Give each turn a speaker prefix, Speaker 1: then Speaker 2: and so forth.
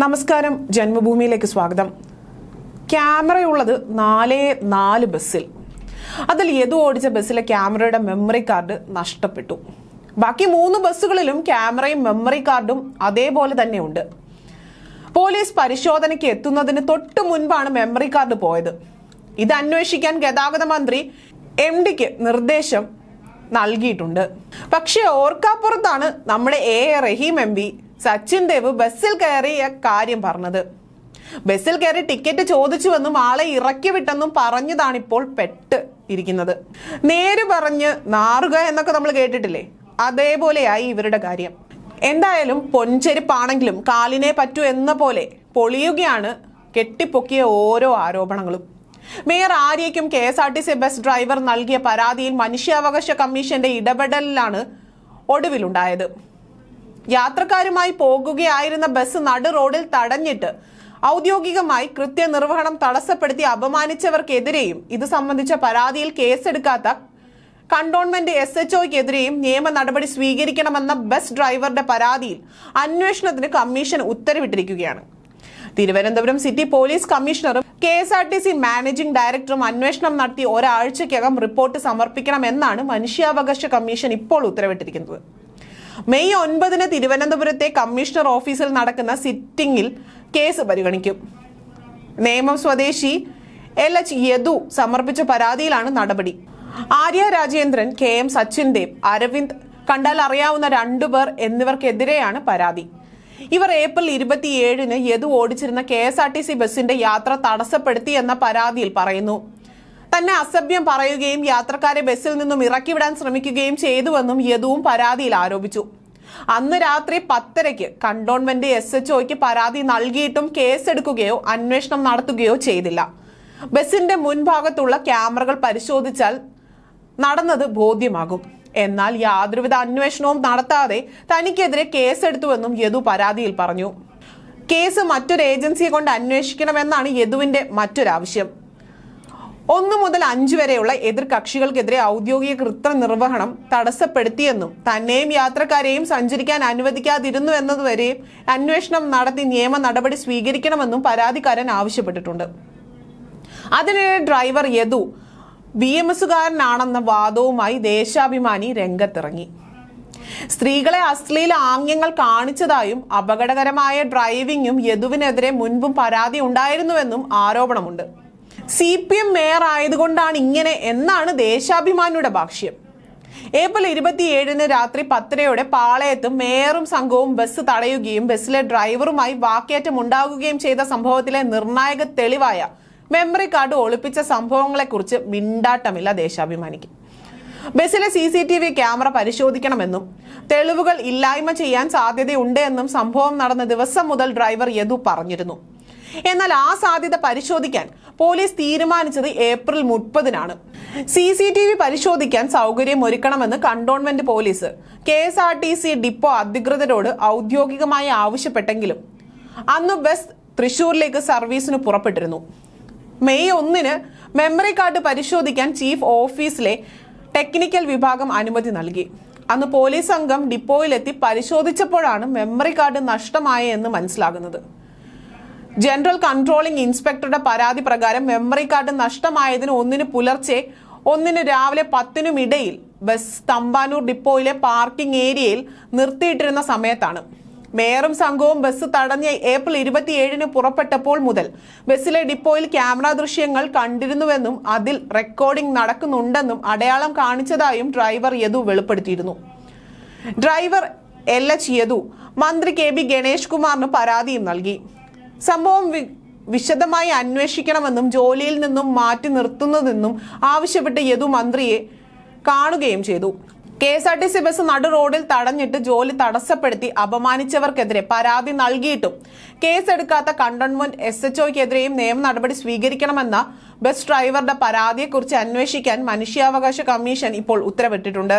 Speaker 1: നമസ്കാരം, ജന്മഭൂമിയിലേക്ക് സ്വാഗതം. ക്യാമറയുള്ളത് 4 ബസ്സിൽ. അതിൽ യദു ഓടിച്ച ബസ്സിലെ ക്യാമറയുടെ മെമ്മറി കാർഡ് നഷ്ടപ്പെട്ടു. ബാക്കി 3 ബസ്സുകളിലും ക്യാമറയും മെമ്മറി കാർഡും അതേപോലെ തന്നെ ഉണ്ട്. പോലീസ് പരിശോധനയ്ക്ക് എത്തുന്നതിന് തൊട്ടു മുൻപാണ് മെമ്മറി കാർഡ് പോയത്. ഇത് അന്വേഷിക്കാൻ ഗതാഗത മന്ത്രി MD-ക്ക് നിർദ്ദേശം നൽകിയിട്ടുണ്ട്. പക്ഷെ ഓർക്കാപ്പുറത്താണ് നമ്മുടെ റഹീം MP സച്ചിൻ ദേവ് ബസ്സിൽ കയറിയ കാര്യം പറഞ്ഞത്. ബസ്സിൽ കയറി ടിക്കറ്റ് ചോദിച്ചുവെന്നും ആളെ ഇറക്കി വിട്ടെന്നും പറഞ്ഞതാണിപ്പോൾ പെട്ട് ഇരിക്കുന്നത്. നേര് പറഞ്ഞ് നാറുക എന്നൊക്കെ നമ്മൾ കേട്ടിട്ടില്ലേ, അതേപോലെയായി ഇവരുടെ കാര്യം. എന്തായാലും പൊൻചെരുപ്പാണെങ്കിലും കാലിനെ പറ്റൂ എന്ന പോലെ പൊളിയുകയാണ് കെട്ടിപ്പൊക്കിയ ഓരോ ആരോപണങ്ങളും. മേയർ ആര്യയ്ക്കും KSRTC ബസ് ഡ്രൈവർ നൽകിയ പരാതിയിൽ മനുഷ്യാവകാശ കമ്മീഷന്റെ ഇടപെടലിലാണ് ഒടുവിലുണ്ടായത്. യാത്രക്കാരുമായി പോകുകയായിരുന്ന ബസ് നടു റോഡിൽ തടഞ്ഞിട്ട് ഔദ്യോഗികമായി കൃത്യനിർവഹണം തടസ്സപ്പെടുത്തി അപമാനിച്ചവർക്കെതിരെയും ഇത് സംബന്ധിച്ച പരാതിയിൽ കേസെടുക്കാത്ത കണ്ടോൺമെന്റ് SHOയ്ക്കെതിരെയും നിയമ നടപടി സ്വീകരിക്കണമെന്ന ബസ് ഡ്രൈവറുടെ പരാതിയിൽ അന്വേഷണത്തിന് കമ്മീഷൻ ഉത്തരവിട്ടിരിക്കുകയാണ്. തിരുവനന്തപുരം സിറ്റി പോലീസ് കമ്മീഷണറും KSRTC മാനേജിംഗ് ഡയറക്ടറും അന്വേഷണം നടത്തി ഒരാഴ്ചയ്ക്കകം റിപ്പോർട്ട് സമർപ്പിക്കണമെന്നാണ് മനുഷ്യാവകാശ കമ്മീഷൻ ഇപ്പോൾ ഉത്തരവിട്ടിരിക്കുന്നത്. മെയ് 9 തിരുവനന്തപുരത്തെ കമ്മീഷണർ ഓഫീസിൽ നടക്കുന്ന സിറ്റിംഗിൽ കേസ് പരിഗണിക്കും. നേമം സ്വദേശി LH യദു സമർപ്പിച്ച പരാതിയിലാണ് നടപടി. ആര്യ രാജേന്ദ്രൻ, KM സച്ചിൻ ദേവ്, അരവിന്ദ് കണ്ടാൽ അറിയാവുന്ന 2 പേർ എന്നിവർക്കെതിരെയാണ് പരാതി. ഇവർ ഏപ്രിൽ 27 യദു ഓടിച്ചിരുന്ന KSRTC ബസിന്റെ യാത്ര തടസ്സപ്പെടുത്തി എന്ന പരാതിയിൽ പറയുന്നു. തന്നെ അസഭ്യം പറയുകയും യാത്രക്കാരെ ബസ്സിൽ നിന്നും ഇറക്കിവിടാൻ ശ്രമിക്കുകയും ചെയ്തുവെന്നും യദുവും പരാതിയിൽ ആരോപിച്ചു. അന്ന് രാത്രി 10:30 കണ്ടോൺമെന്റ് SHOയ്ക്ക് പരാതി നൽകിയിട്ടും കേസെടുക്കുകയോ അന്വേഷണം നടത്തുകയോ ചെയ്തില്ല. ബസിന്റെ മുൻഭാഗത്തുള്ള ക്യാമറകൾ പരിശോധിച്ചാൽ നടന്നത് ബോധ്യമാകും. എന്നാൽ യാതൊരുവിധ അന്വേഷണവും നടത്താതെ തനിക്കെതിരെ കേസെടുത്തുവെന്നും യദു പരാതിയിൽ പറഞ്ഞു. കേസ് മറ്റൊരു ഏജൻസിയെ കൊണ്ട് അന്വേഷിക്കണമെന്നാണ് യദുവിന്റെ മറ്റൊരാവശ്യം. 1 മുതൽ 5 വരെയുള്ള എതിർ കക്ഷികൾക്കെതിരെ ഔദ്യോഗിക കൃത്യനിർവഹണം തടസ്സപ്പെടുത്തിയെന്നും തന്നെയും യാത്രക്കാരെയും സഞ്ചരിക്കാൻ അനുവദിക്കാതിരുന്നു എന്നതുവരെയും അന്വേഷണം നടത്തി നിയമ നടപടി സ്വീകരിക്കണമെന്നും പരാതിക്കാരൻ ആവശ്യപ്പെട്ടിട്ടുണ്ട്. അതിനിടെ ഡ്രൈവർ യദു BMS-കാരനാണെന്ന വാദവുമായി ദേശാഭിമാനി രംഗത്തിറങ്ങി. സ്ത്രീകളെ അശ്ലീല ആംഗ്യങ്ങൾ കാണിച്ചതായും അപകടകരമായ ഡ്രൈവിംഗും യദുവിനെതിരെ മുൻപും പരാതി ഉണ്ടായിരുന്നുവെന്നും ആരോപണമുണ്ട്. CPM മേയർ ആയതുകൊണ്ടാണ് ഇങ്ങനെ എന്നാണ് ദേശാഭിമാനിയുടെ ഭാഷ്യം. ഏപ്രിൽ 27 രാത്രി 10:30 പാളയത്തും മേയറും സംഘവും ബസ് തടയുകയും ബസ്സിലെ ഡ്രൈവറുമായി വാക്കേറ്റം ഉണ്ടാകുകയും ചെയ്ത സംഭവത്തിലെ നിർണായക തെളിവായ മെമ്മറി കാർഡ് ഒളിപ്പിച്ച സംഭവങ്ങളെക്കുറിച്ച് മിണ്ടാട്ടമില്ല ദേശാഭിമാനിക്ക്. ബസ്സിലെ CCTV ക്യാമറ പരിശോധിക്കണമെന്നും തെളിവുകൾ ഇല്ലായ്മ ചെയ്യാൻ സാധ്യതയുണ്ട് എന്നും സംഭവം നടന്ന ദിവസം മുതൽ ഡ്രൈവർ യദു പറഞ്ഞിരുന്നു. എന്നാൽ ആ സാധ്യത പരിശോധിക്കാൻ പോലീസ് തീരുമാനിച്ചത് ഏപ്രിൽ 30 CCTV പരിശോധിക്കാൻ സൗകര്യം ഒരുക്കണമെന്ന് കണ്ടോൺമെന്റ് പോലീസ് KSRTC ഡിപ്പോ അധികൃതരോട് ഔദ്യോഗികമായി ആവശ്യപ്പെട്ടെങ്കിലും അന്ന് ബസ് തൃശൂരിലേക്ക് സർവീസിന് പുറപ്പെട്ടിരുന്നു. മെയ് 1 മെമ്മറി കാർഡ് പരിശോധിക്കാൻ ചീഫ് ഓഫീസിലെ ടെക്നിക്കൽ വിഭാഗം അനുമതി നൽകി. അന്ന് പോലീസ് സംഘം ഡിപ്പോയിലെത്തി പരിശോധിച്ചപ്പോഴാണ് മെമ്മറി കാർഡ് നഷ്ടമായെന്ന് മനസ്സിലാകുന്നത്. ജനറൽ കൺട്രോളിംഗ് ഇൻസ്പെക്ടറുടെ പരാതി പ്രകാരം മെമ്മറി കാർഡ് നഷ്ടമായതിന് 1 പുലർച്ചെ 1 രാവിലെ 10 ഇടയിൽ ബസ് തമ്പാനൂർ ഡിപ്പോയിലെ പാർക്കിംഗ് ഏരിയയിൽ നിർത്തിയിട്ടിരുന്ന സമയത്താണ്. മേയറും സംഘവും ബസ് തടഞ്ഞ് ഏപ്രിൽ 27 പുറപ്പെട്ടപ്പോൾ മുതൽ ബസ്സിലെ ഡിപ്പോയിൽ ക്യാമറ ദൃശ്യങ്ങൾ കണ്ടിരുന്നുവെന്നും അതിൽ റെക്കോർഡിംഗ് നടക്കുന്നുണ്ടെന്നും അടയാളം കാണിച്ചതായും ഡ്രൈവർ യദു വെളിപ്പെടുത്തിയിരുന്നു. ഡ്രൈവർ LH യദു മന്ത്രി KB ഗണേഷ് കുമാറിന് പരാതിയും നൽകി. സംഭവം വിശദമായി അന്വേഷിക്കണമെന്നും ജോലിയിൽ നിന്നും മാറ്റി നിർത്തുന്നതെന്നും ആവശ്യപ്പെട്ട് യദു മന്ത്രിയെ കാണുകയും ചെയ്തു. KSRTC ബസ് നടു റോഡിൽ തടഞ്ഞിട്ട് ജോലി തടസ്സപ്പെടുത്തി അപമാനിച്ചവർക്കെതിരെ പരാതി നൽകിയിട്ടും കേസെടുക്കാത്ത കണ്ടോൺമെന്റ് SHOയ്ക്കെതിരെയും നിയമ നടപടി സ്വീകരിക്കണമെന്ന ബസ് ഡ്രൈവറുടെ പരാതിയെക്കുറിച്ച് അന്വേഷിക്കാൻ മനുഷ്യാവകാശ കമ്മീഷൻ ഇപ്പോൾ ഉത്തരവിട്ടിട്ടുണ്ട്.